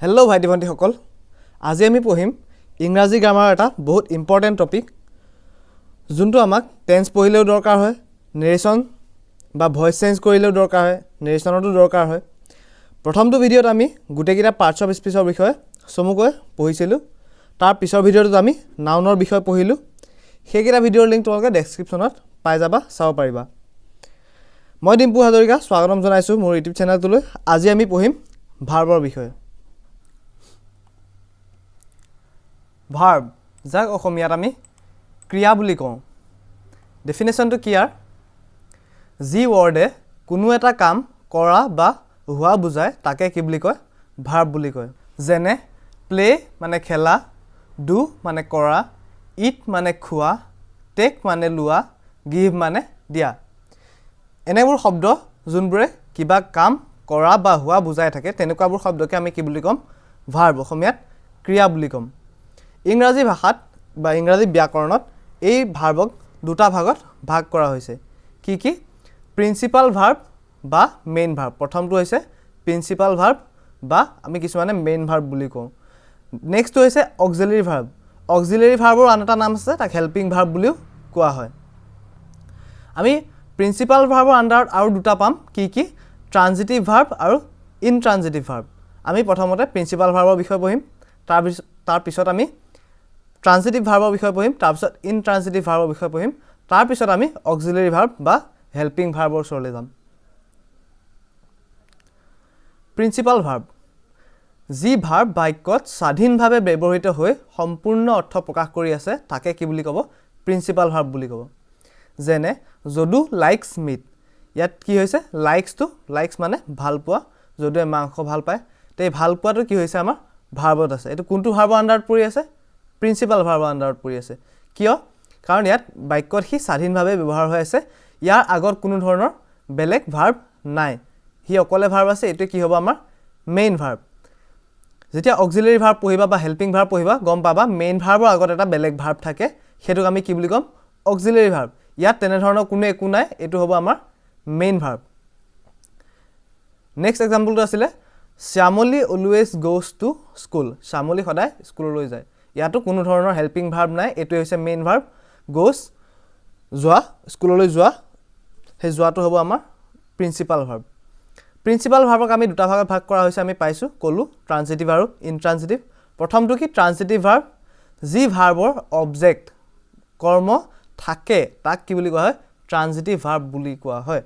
hello' ভাইটি ভণ্টি সকল আজি আমি পঢ়িম ইংৰাজী গ্ৰামাৰ এটা বহুত ইম্পৰ্টেন্ট টপিক যোনটো আমাক টেন্স পঢ়িলেও দৰকাৰ হয় নেৰেশ্যন বা ভয়েস চেঞ্জ কৰিলেও দৰকাৰ হয় নেৰেশ্যনতো দৰকাৰ হয় প্ৰথমটো ভিডিঅ'ত আমি গুটেকিটা পাৰ্টস অফ স্পীচৰ বিষয়ে সমুকৈ পঢ়িছিলো তাৰ পিছৰ ভিডিঅ'টোত আমি নাউনৰ বিষয়ে পঢ়িলো সেইকেইটা ভিডিঅ'ৰ লিংক তোমালোকে ডেসক্ৰিপচনত পাই যাবা চাব পাৰিবা মই ডিম্পু হাজৰিকা স্বাগতম জনাইছো মোৰ ইউটিউব চেনেলটোলৈ আজি আমি পঢ়িম ভাৰ্বৰ বিষয়ে Verb, যাক অসমীয়াত আমি ক্ৰিয়া বুলি কওঁ ডেফিনেশ্যনটো কি আৰ যি ৱৰ্ডে কোনো এটা কাম কৰা বা হোৱা বুজায় তাকে কি বুলি কয় ভাৰ্ব বুলি কয় যেনে প্লে মানে খেলা ডু মানে কৰা ইট মানে খোৱা টেক মানে লোৱা গিভ মানে দিয়া এনেবোৰ শব্দ যোনবোৰে কিবা কাম কৰা বা হোৱা বুজায় থাকে তেনেকুৱাবোৰ শব্দকে আমি কি বুলি ক'ম ভাৰ্ব অসমীয়াত ক্ৰিয়া বুলি ক'ম ইংৰাজী ভাষাত বা ইংৰাজী ব্যাকৰণত এই ভাৰ্বক দুটা ভাগত ভাগ কৰা হৈছে কি কি প্ৰিন্সিপাল ভাৰ্ব বা মেইন ভাৰ্ব প্ৰথমটো হৈছে প্ৰিন্সিপাল ভাৰ্ব বা আমি কিছুমানে মেইন ভাৰ্ব বুলি কওঁ নেক্সটটো হৈছে অক্সিলাৰি ভাৰ্ব অক্সিলাৰি ভাৰ্বৰ আন এটা নাম আছে তাক হেল্পিং ভাৰ্ব বুলিও কোৱা হয় আমি প্ৰিন্সিপাল ভাৰ্বৰ আন্ডাৰত আৰু দুটা পাম কি কি ট্ৰানজিটিভ ভাৰ্ব আৰু ইনট্ৰানজিটিভ ভাৰ্ব আমি প্ৰথমতে প্ৰিন্সিপাল ভাৰ্বৰ বিষয়ে পঢ়িম তাৰ পিছত আমি ট্ৰানজিটিভ ভাৰ্বৰ বিষয়ে পঢ়িম তাৰ পিছত ইনট্ৰানজিটিভ ভাৰ্বৰ বিষয়ে পঢ়িম তাৰ পিছত আমি অক্সিলাৰি ভাৰ্ব বা হেল্পিং ভাৰ্বৰ ওচৰলৈ যাম প্ৰিন্সিপাল ভাৰ্ব যি ভাৰ্ব বাক্যত স্বাধীনভাৱে ব্যৱহৃত হৈ সম্পূৰ্ণ অৰ্থ প্ৰকাশ কৰি আছে তাকে কি বুলি ক'ব প্ৰিন্সিপাল ভাৰ্ব বুলি ক'ব যেনে যদু লাইকস মিট ইয়াত কি হৈছে লাইকস মানে ভাল পোৱা যদুৱে মাংস ভাল পায় তে ভাল পোৱাটো কি হৈছে আমাৰ ভাৰ্বত আছে এটো কোনটো ভাৰ্বৰ আন্ডাৰত পৰি আছে প্ৰিন্সিপাল ভাৰ্বৰ আন্ডাৰত পৰি আছে কিয় কাৰণ ইয়াত বাক্যত হি স্বাধীনভাৱে ব্যৱহাৰ হৈ আছে ইয়াৰ আগত কোনো ধৰণৰ বেলেগ ভাৰ্ব নাই হি অকলে ভাৰ্ব আছে এটো কি হ'ব আমাৰ মেইন ভাৰ্ব যেতিয়া অক্সিলাৰি ভাৰ্ব পঢ়িবা বা হেল্পিং ভাৰ্ব পঢ়িবা গম পাবা মেইন ভাৰ্বৰ আগত এটা বেলেগ ভাৰ্ব থাকে হেতুক আমি কি বুলি কম অক্সিলাৰি ভাৰ্ব ইয়াত তেনে ধৰণৰ কোনো একো নাই এটো হ'ব আমাৰ মেইন ভাৰ্ব নেক্সট এক্সাম্পলটো আছিল Shyamali always goes to school Shyamali সদায় স্কুললৈ যায় ইয়াতো কোনো ধৰণৰ হেল্পিং ভাৰ্ব নাই এটো হৈছে মেইন ভাৰ্ব গোজ যোৱা স্কুললৈ যোৱা হে যোৱাটো হ'ব আমাৰ প্ৰিন্সিপাল ভাৰ্ব প্ৰিন্সিপাল ভাৰ্বক আমি দুটা ভাগত ভাগ কৰা হৈছে আমি পাইছো কলু ট্ৰানজিটিভ আৰু ইনট্ৰানজিটিভ প্ৰথমটো কি ট্ৰানজিটিভ ভাৰ্ব যি ভাৰ্বৰ অবজেক্ট কৰ্ম থাকে তাক কি বুলি কোৱা হয় ট্ৰানজিটিভ ভাৰ্ব বুলি কোৱা হয়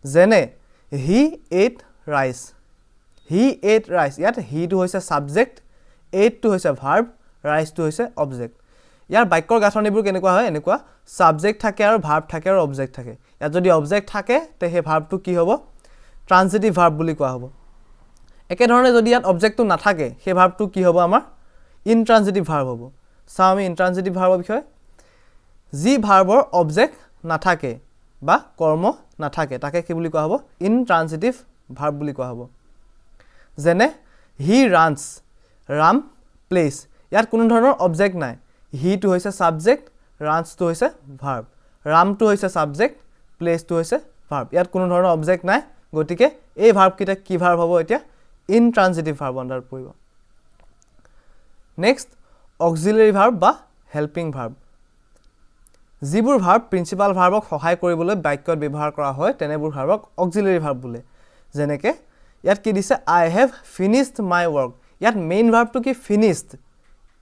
যেনে হি এট ৰাইচ ইয়াত হি টু হৈছে সাবজেক্ট এট টু হৈছে ভাৰ্ব ৰাইচ টু হৈছে অবজেক্ট ইয়াৰ বাক্যৰ গাঁথনিবোৰ কেনেকুৱা হয় এনেকুৱা সাবজেক্ট থাকে আৰু ভাৰ্ব থাকে আৰু অবজেক্ট থাকে ইয়াত যদি অবজেক্ট থাকে তে হে ভাৰ্বটো কি হ'ব ট্ৰানজিটিভ ভাৰ্ব বুলি কোৱা হ'ব একে ধৰণে যদি ইয়াত অবজেক্টটো নাথাকে হে ভাৰ্বটো কি হ'ব আমাৰ ইনট্ৰানজিটিভ ভাৰ্ব হ'ব চাও আমি ইনট্ৰানজিটিভ ভাৰ্বৰ বিষয়ে যি ভাৰ্বৰ অবজেক্ট নাথাকে বা কৰ্ম নাথাকে তাকে কি বুলি কোৱা হ'ব ইনট্ৰানজিটিভ ভাৰ্ব বুলি কোৱা হ'ব যেনে হি ৰানছ ৰাম প্লেস ইয়াত কোনো ধৰণৰ অবজেক্ট নাই হি টু হৈছে সাবজেক্ট ৰানছ টু হৈছে ভাৰ্ব ৰাম টু হৈছে সাবজেক্ট প্লেস টু হৈছে ভাৰ্ব ইয়াত কোনো ধৰণৰ অবজেক্ট নাই গতিকে এই ভাৰ্ব কিটা কি ভাৰ্ব হ'ব এতিয়া ইনট্ৰানজিটিভ ভাৰ্ব আন্ডাৰত পৰিব নেক্সট অক্সিলাৰি ভাৰ্ব বা হেল্পিং ভাৰ্ব যিবোৰ ভাৰ্ব প্ৰিন্সিপাল ভাৰ্বক সহায় কৰিবলৈ বাক্যত ব্যৱহাৰ কৰা হয় তেনেবোৰ ভাৰ্বক অক্সিলাৰি ভাৰ্ব বোলে যেনেকে ইয়াত কি দিছে আই হেভ ফিনিশড মাই ওয়াৰ্ক ইয়াত মেইন ভাৰ্বটো কি ফিনিশড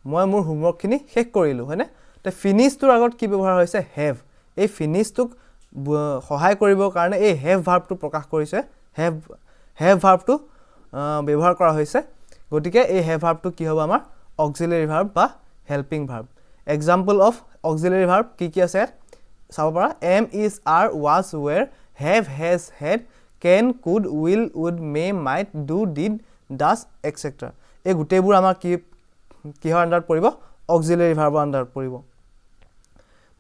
মই মোৰ হোমৱৰ্কখিনি শেষ কৰিলো হয়নে তে ফিনিশটোৰ আগত কি ব্যৱহাৰ হৈছে হেভ এই ফিনিশটোক সহায় কৰিবৰ কাৰণে এই হেভ ভাৰ্বটো প্ৰকাশ কৰিছে হেভ ভাৰ্বটো ব্যৱহাৰ কৰা হৈছে গতিকে এই হেভ ভাৰ্বটো কি হ'ব আমাৰ অক্সিলাৰি ভাৰ্ব বা helping verb example of auxiliary verb কি আছে চাব পাৰা am is are was were have has had can could will would may might do did does etc এই গুটেবোৰ আমাৰ কিহৰ আন্ডাৰত পৰিব অক্সিলাৰি ভাৰ্বৰ আন্ডাৰত পৰিব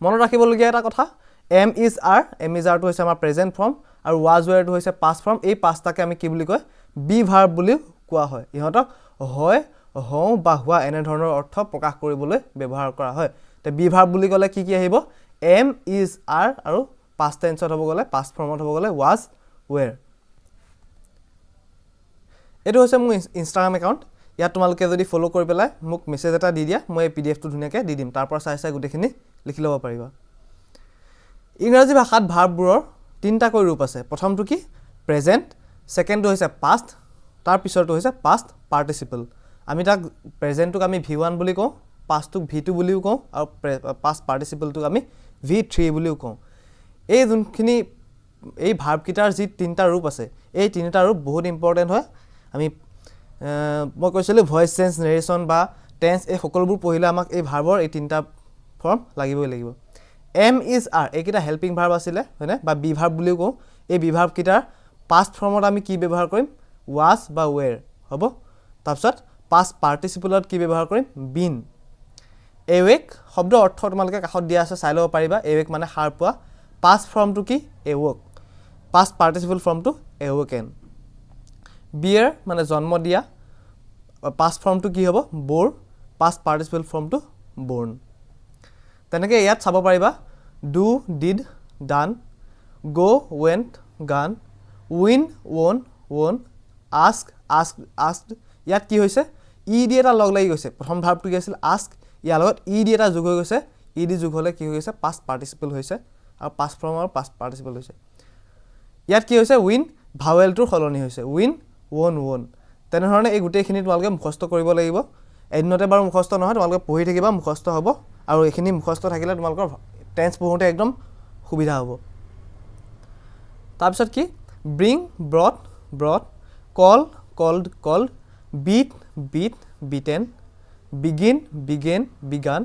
মনত ৰাখিবলগীয়া এটা কথা এম ইজ আৰ টো হৈছে আমাৰ প্ৰেজেন্ট ফৰ্ম আৰু was were টো হৈছে পাষ্ট ফৰ্ম এই পাঁচটাকে আমি কি বুলি কয় বি ভাৰ্ব বুলি কোৱা হয় ইহঁতক হয় হও বা হোৱা এনে ধৰণৰ অৰ্থ প্ৰকাশ কৰিবলৈ ব্যৱহাৰ কৰা হয় তে বি ভাৰ্ব বুলি ক'লে কি আহিব এম ইজ আৰ আৰু পাষ্ট টেন্সত হ'ব গ'লে পাষ্ট ফৰ্মত হ'ব গ'লে was where এটো হৈছে মোৰ ইনষ্টাগ্ৰাম একাউন্ট ইয়াত তোমালোকে যদি ফলো কৰি পেলাই মোক মেছেজ এটা দি দিয়া মই এই PDF টো ধুনিয়াকৈ দি দিম তাৰ পৰা চাই গুটেখিনি লিখি ল'ব পাৰিবা ইংৰাজী ভাষাত ভাৰ্ববোৰৰ তিনিটাকৈ ৰূপ আছে প্ৰথমটো কি প্ৰেজেন্ট সেকেন্ডটো হৈছে পাষ্ট তাৰ পিছৰটো হৈছে পাষ্ট পাৰ্টিসিপল আমি তাক প্ৰেজেন্টটোক আমি V1 বুলি কওঁ পাষ্টটোক V2 বুলিও কওঁ আৰু পাষ্ট পাৰ্টিসিপলটোক আমি V3 বুলিও কওঁ এই যোনখিনি এই ভাৰ্ব কিটাৰ যি তিনিটা ৰূপ আছে এই তিনিটা ৰূপ বহুত ইম্পৰ্টেন্ট হয় আমি মই কৈছিলো ভয়েস চেঞ্জ নেৰেশন বা টেন্স এই সকলোবোৰ পঢ়িলে আমাক এই ভাৰ্বৰ এই তিনিটা ফৰ্ম লাগিবই লাগিব am is are এইকিটা হেল্পিং ভাৰ্ব আছিলে হয়নে বা বি ভাৰ্ব বুলিও কওঁ এই বি ভাৰ্ব কিটাৰ পাষ্ট ফৰ্মত আমি কি ব্যৱহাৰ কৰিম was বা were হ'ব তাৰপিছত পাষ্ট পাৰ্টিসিপলত কি ব্যৱহাৰ কৰিম been awake শব্দ অৰ্থ তোমালোকে কাখত দিয়া আছে চাই ল'ব পাৰিবা awake মানে সাৰ পোৱা পাষ্ট ফৰ্মটো কি awoke past participle ফৰ্মটো awoken bear মানে জন্ম দিয়া পাষ্ট ফৰ্মটো কি হ'ব bore পাষ্ট পাৰ্টিসিপল ফৰ্মটো born তেনেকে ইয়াত চাব পাৰিবা do did done go went gone win won won ask asked asked ইয়াত কি হৈছে ed এটা লগ লাগি গৈছে প্ৰথম ভাৰ্বটো কি আছিল ask ইয়াৰ লগত ed এটা যোগ হৈ গৈছে ed যোগ হলে কি হৈ গৈছে পাষ্ট পাৰ্টিসিপল হৈছে আৰু পাষ্ট ফৰ্ম আৰু পাষ্ট পাৰ্টিসিপল হৈছে ইয়াত কি হৈছে win ভাৱেলটোৰ সলনি হৈছে win won won তেনেধৰণে এই গুটেইখিনি তোমালোকে মুখস্থ কৰিব লাগিব এদিনতে বাৰু মুখস্থ নহয় তোমালোকে পঢ়ি থাকিবা মুখস্থ হ'ব আৰু এইখিনি মুখস্থ থাকিলে তোমালোকৰ টেন্স পঢ়োতে একদম সুবিধা হ'ব তাৰপিছত কি bring brought brought call called called beat beat beaten begin began begun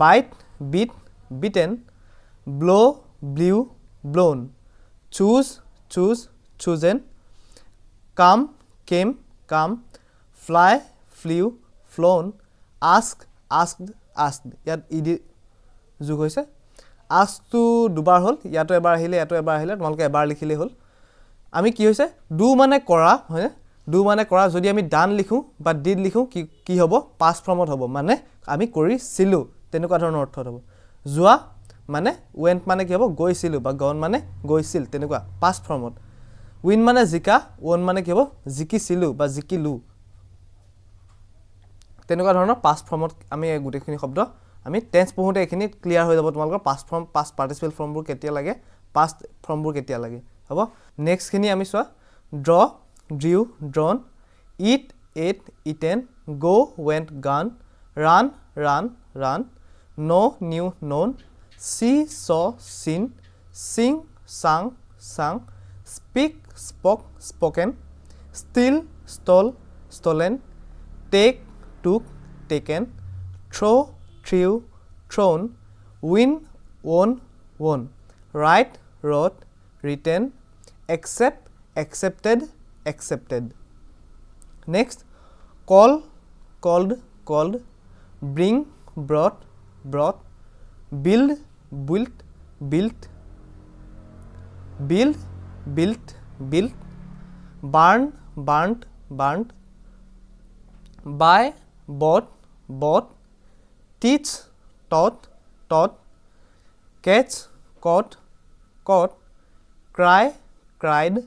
bite bit bitten blow blew blown choose choose chosen come came come fly flew flown ask asked asked ইয়াত ed যোগ হৈছে ask to দুবাৰ হ'ল ইয়াতো এবাৰ আহিলে তোমালোকে এবাৰ লিখিলে হ'ল আমি কি হৈছে do মানে কৰা হয় do মানে কৰা যদি আমি done লিখো বা did লিখো কি হ'ব past ফৰ্মত হ'ব মানে আমি কৰিছিলো তেনেকুৱা ধৰণৰ অৰ্থত হ'ব যোৱা মানে went মানে কি হ'ব গৈছিলো বা gone মানে গৈছিল তেনেকুৱা past ফৰ্মত win মানে জিকা won মানে কি হ'ব জিকিছিলো বা জিকিলো তেনেকুৱা ধৰণৰ past ফৰ্মত আমি গুটেখিনি শব্দ আমি টেন্স পঢ়োতে এখিনি ক্লিয়াৰ হৈ যাব তোমালোকৰ past form past participle formবোৰ কেতিয়া লাগে past formবোৰ কেতিয়া লাগে হ'ব নেক্সট খিনি আমি চোৱা draw drew drawn eat ate eaten go went gone run ran run know knew known see saw seen sing sang sung speak spoke spoken steal stole stolen take took taken throw threw thrown win won won write wrote written accept accepted accepted next call called called bring brought brought build built built build built built burn burnt burnt buy bought bought teach taught taught catch caught caught cry cried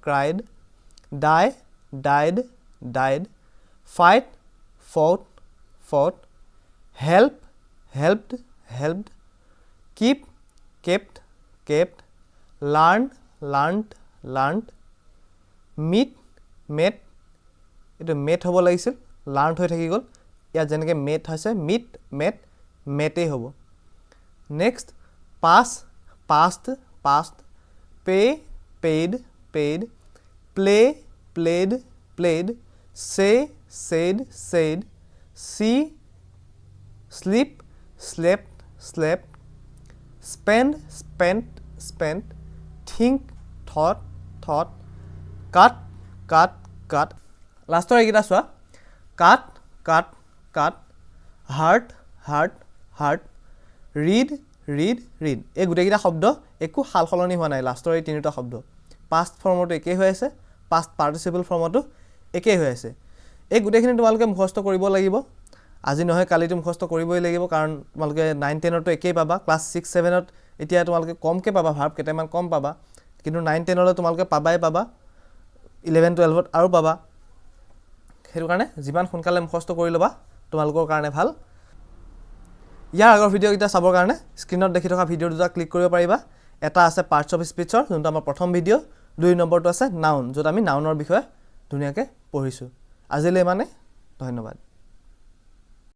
cried die died died fight fought fought help helped helped keep kept kept learn learned learned meet met এটো met হ'ব লাগিছিল learned হৈ থাকি গল ইয়া যেনেকে met হৈছে meet met mete হ'ব next pass passed passed pay paid paid play played played say said said see sleep slept slept spend spent spent think thought thought cut cut cut লাষ্টৰ এইটা চোৱা cut cut cut heart heart heart read read read এই গুটেকিটা শব্দ একো হালখলনি হোৱা নাই লাষ্টৰ এই তিনিটা শব্দ past ফৰ্মটো একেই হৈ আছে past participle ফৰ্মটো একেই হৈ আছে এই গুটেখিনি তোমালোকে মুখস্থ কৰিব লাগিব আজি নহয় কালিটো মুখস্থ কৰিবই লাগিব কাৰণ তোমালোকে 9 10 তো একেই পাবা ক্লাস 6 7 ত এতিয়া তোমালোকে কমকে পাবা ভাৰ্ব কেটামান কম পাবা কিন্তু 9 10 লৈ তোমালোকে পাবাই পাবা 11 12 ত আৰু পাবা সেইটো কাৰণে যিমান সোনকালে মুখস্থ কৰি ল'বা তোমালোকৰ কাৰণে ভাল ইয়াৰ আগৰ ভিডিঅ'কেইটা চাবৰ কাৰণে স্ক্ৰীনত দেখি থকা ভিডিঅ' দুটা ক্লিক কৰিব পাৰিবা এটা আছে পাৰ্টছ অফ স্পীচৰ যোনটো আমাৰ প্ৰথম ভিডিঅ' 2 নম্বৰটো আছে নাউন য'ত আমি নাউনৰ বিষয়ে ধুনীয়াকৈ পঢ়িছোঁ আজিলৈ মানে ধন্যবাদ